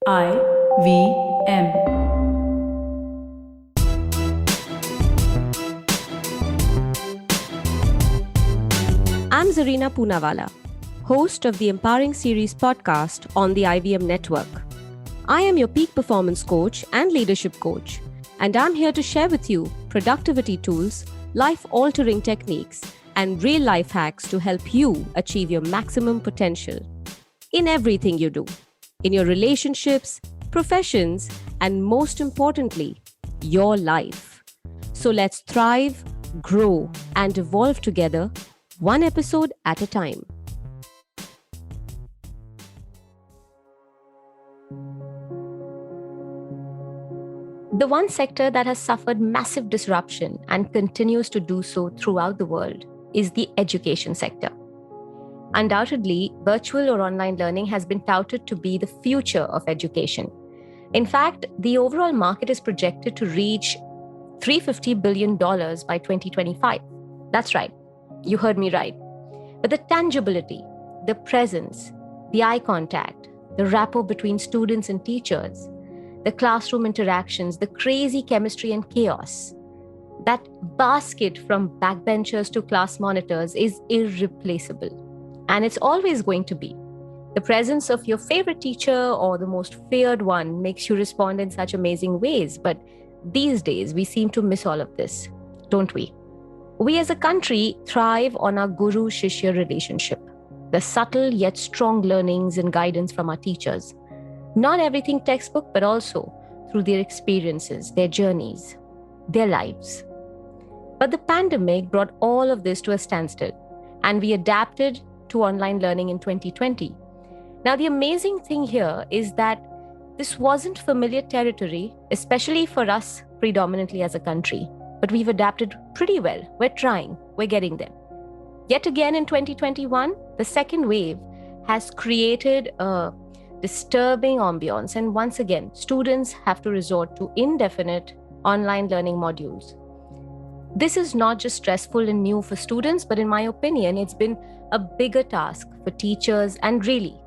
IVM. I'm Zarina Poonawalla, host of the Empowering Series podcast on the IVM network. I am your peak performance coach and leadership coach, and I'm here to share with you productivity tools, life-altering techniques, and real-life hacks to help you achieve your maximum potential in everything you do, in your relationships, professions, and most importantly, your life. So let's thrive, grow, and evolve together, one episode at a time. The one sector that has suffered massive disruption and continues to do so throughout the world is the education sector. Undoubtedly, virtual or online learning has been touted to be the future of education. In fact, the overall market is projected to reach $350 billion by 2025. That's right, you heard me right. But the tangibility, the presence, the eye contact, the rapport between students and teachers, the classroom interactions, the crazy chemistry and chaos, that basket from backbenchers to class monitors is irreplaceable. And it's always going to be. The presence of your favorite teacher or the most feared one makes you respond in such amazing ways. But these days, we seem to miss all of this, don't we? We as a country thrive on our guru-shishya relationship, the subtle yet strong learnings and guidance from our teachers. Not everything textbook, but also through their experiences, their journeys, their lives. But the pandemic brought all of this to a standstill, and we adapted to online learning in 2020. Now, the amazing thing here is that this wasn't familiar territory, especially for us predominantly as a country, but we've adapted pretty well. We're trying, we're getting there. Yet again in 2021, the second wave has created a disturbing ambiance, and once again, students have to resort to indefinite online learning modules. This is not just stressful and new for students, but in my opinion, it's been a bigger task for teachers, and really,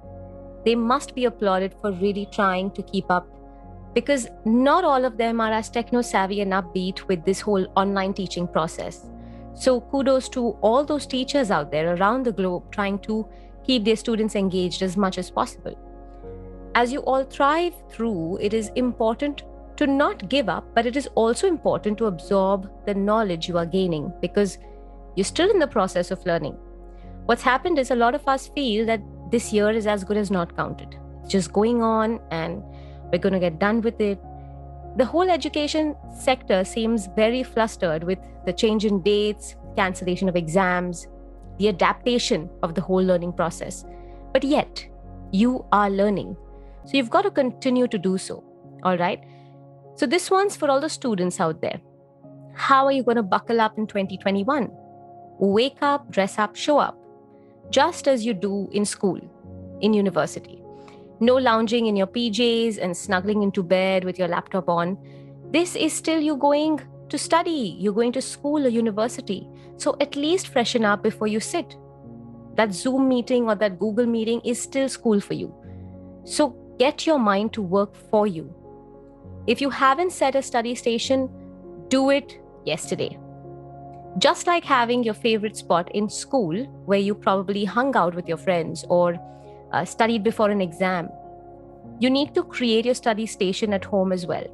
they must be applauded for really trying to keep up, because not all of them are as techno-savvy and upbeat with this whole online teaching process. So kudos to all those teachers out there around the globe trying to keep their students engaged as much as possible. As you all thrive through, it is important to not give up, but it is also important to absorb the knowledge you are gaining, because you're still in the process of learning. What's happened is a lot of us feel that this year is as good as not counted. It's just going on and we're going to get done with it. The whole education sector seems very flustered with the change in dates, cancellation of exams, the adaptation of the whole learning process. But yet, you are learning. So you've got to continue to do so, all right? So this one's for all the students out there. How are you going to buckle up in 2021? Wake up, dress up, show up, just as you do in school, in university. No lounging in your PJs and snuggling into bed with your laptop on. This is still you going to study. You're going to school or university. So at least freshen up before you sit. That Zoom meeting or that Google meeting is still school for you. So get your mind to work for you. If you haven't set a study station, do it yesterday. Just like having your favorite spot in school where you probably hung out with your friends or studied before an exam, you need to create your study station at home as well.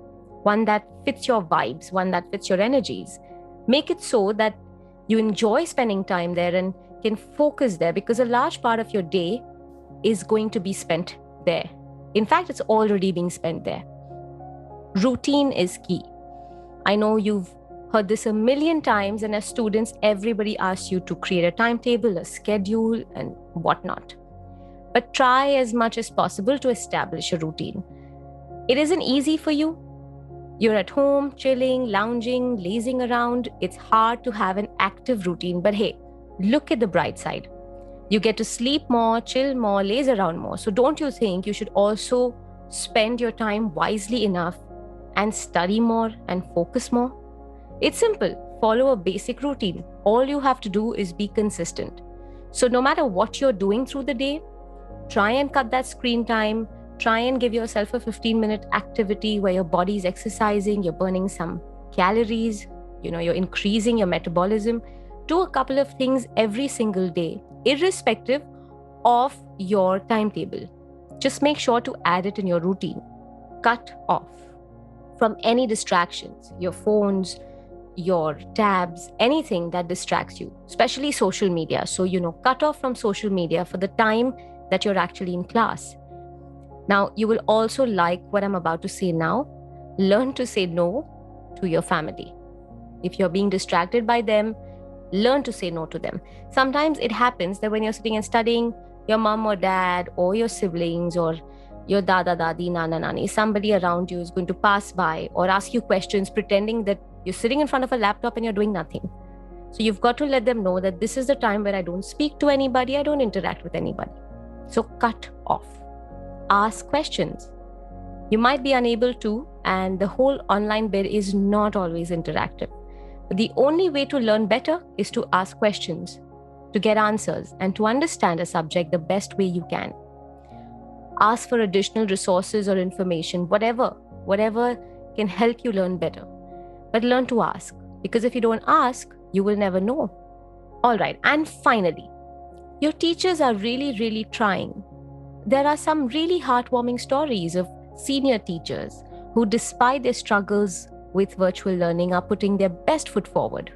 One that fits your vibes, one that fits your energies. Make it so that you enjoy spending time there and can focus there, because a large part of your day is going to be spent there. In fact, it's already being spent there. Routine is key. I know you've heard this a million times, and as students, everybody asks you to create a timetable, a schedule, and whatnot. But try as much as possible to establish a routine. It isn't easy for you. You're at home, chilling, lounging, lazing around. It's hard to have an active routine, but hey, look at the bright side. You get to sleep more, chill more, laze around more. So don't you think you should also spend your time wisely enough and study more and focus more? It's simple. Follow a basic routine. All you have to do is be consistent. So no matter what you're doing through the day, try and cut that screen time, try and give yourself a 15-minute activity where your body is exercising, you're burning some calories, you're increasing your metabolism. Do a couple of things every single day, irrespective of your timetable. Just make sure to add it in your routine. Cut off from any distractions, your phones, your tabs, anything that distracts you, especially social media. So, cut off from social media for the time that you're actually in class. Now, you will also like what I'm about to say now. Learn to say no to your family. If you're being distracted by them, learn to say no to them. Sometimes it happens that when you're sitting and studying, your mom or dad or your siblings or your dada, dadi, nana, nani, somebody around you is going to pass by or ask you questions pretending that you're sitting in front of a laptop and you're doing nothing. So you've got to let them know that this is the time where I don't speak to anybody, I don't interact with anybody. So cut off. Ask questions. You might be unable to, and the whole online bit is not always interactive. But the only way to learn better is to ask questions, to get answers, and to understand a subject the best way you can. Ask for additional resources or information, whatever can help you learn better. But learn to ask, because if you don't ask, you will never know. All right, and finally, your teachers are really, really trying. There are some really heartwarming stories of senior teachers who, despite their struggles with virtual learning, are putting their best foot forward.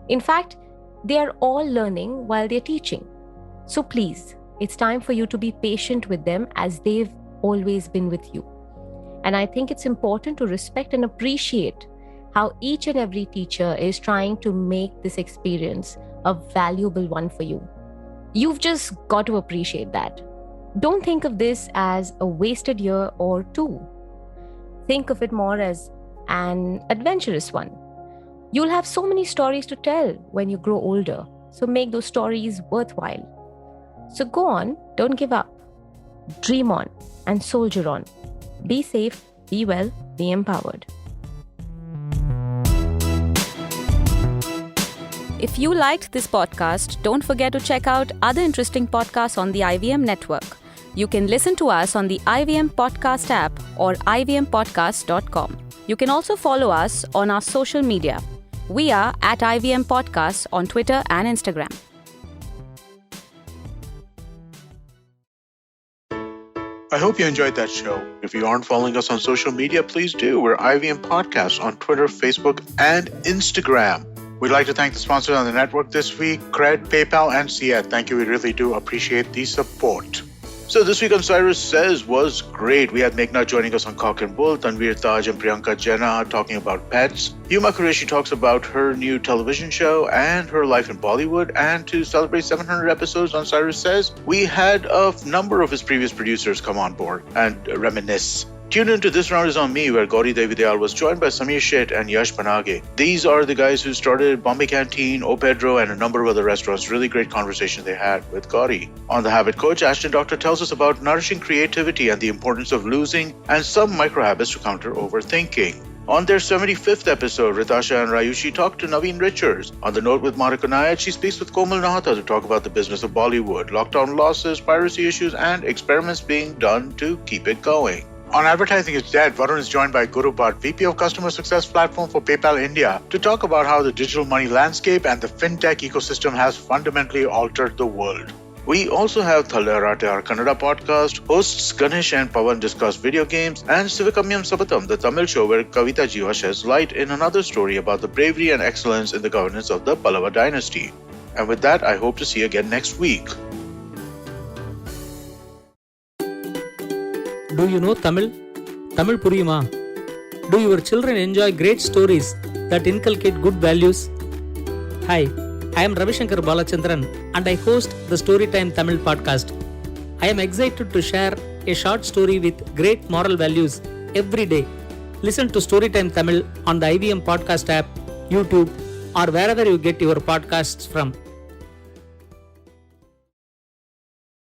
In fact, they are all learning while they're teaching. So please, it's time for you to be patient with them as they've always been with you. And I think it's important to respect and appreciate how each and every teacher is trying to make this experience a valuable one for you. You've just got to appreciate that. Don't think of this as a wasted year or two. Think of it more as an adventurous one. You'll have so many stories to tell when you grow older, so make those stories worthwhile. So go on, don't give up. Dream on and soldier on. Be safe, be well, be empowered. If you liked this podcast, don't forget to check out other interesting podcasts on the IVM network. You can listen to us on the IVM Podcast app or ivmpodcast.com. You can also follow us on our social media. We are at IVM Podcasts on Twitter and Instagram. I hope you enjoyed that show. If you aren't following us on social media, please do. We're IVM Podcasts on Twitter, Facebook, and Instagram. We'd like to thank the sponsors on the network this week, Cred, PayPal, and Ciat. Thank you. We really do appreciate the support. So this week on Cyrus Says was great. We had Meghna joining us on Cock and Bull, Tanveer Taj and Priyanka Jena talking about pets. Huma Qureshi talks about her new television show and her life in Bollywood. And to celebrate 700 episodes on Cyrus Says, we had a number of his previous producers come on board and reminisce. Tune into This Round Is On Me, where Gauri Devi Dayal was joined by Samir Sheth and Yash Panage. These are the guys who started Bombay Canteen, O Pedro, and a number of other restaurants. Really great conversations they had with Gauri. On The Habit Coach, Ashton Doctor tells us about nourishing creativity and the importance of losing and some micro habits to counter overthinking. On their 75th episode, Ritasha and Rayushi talk to Naveen Richards. On The Note with Monica Nayat, she speaks with Komal Nahata to talk about the business of Bollywood, lockdown losses, piracy issues, and experiments being done to keep it going. On Advertising is Dead, Varun is joined by Guru Bhatt, VP of Customer Success Platform for PayPal India, to talk about how the digital money landscape and the fintech ecosystem has fundamentally altered the world. We also have Thalarate, our Kannada podcast. Hosts Ganesh and Pawan discuss video games, and Sivakamyam Sabatam, the Tamil show where Kavita Jiva sheds light in another story about the bravery and excellence in the governance of the Pallava dynasty. And with that, I hope to see you again next week. Do you know Tamil? Tamil Puriyuma? Do your children enjoy great stories that inculcate good values? Hi, I am Ravishankar Balachandran and I host the Storytime Tamil podcast. I am excited to share a short story with great moral values every day. Listen to Storytime Tamil on the IVM Podcast app, YouTube, or wherever you get your podcasts from.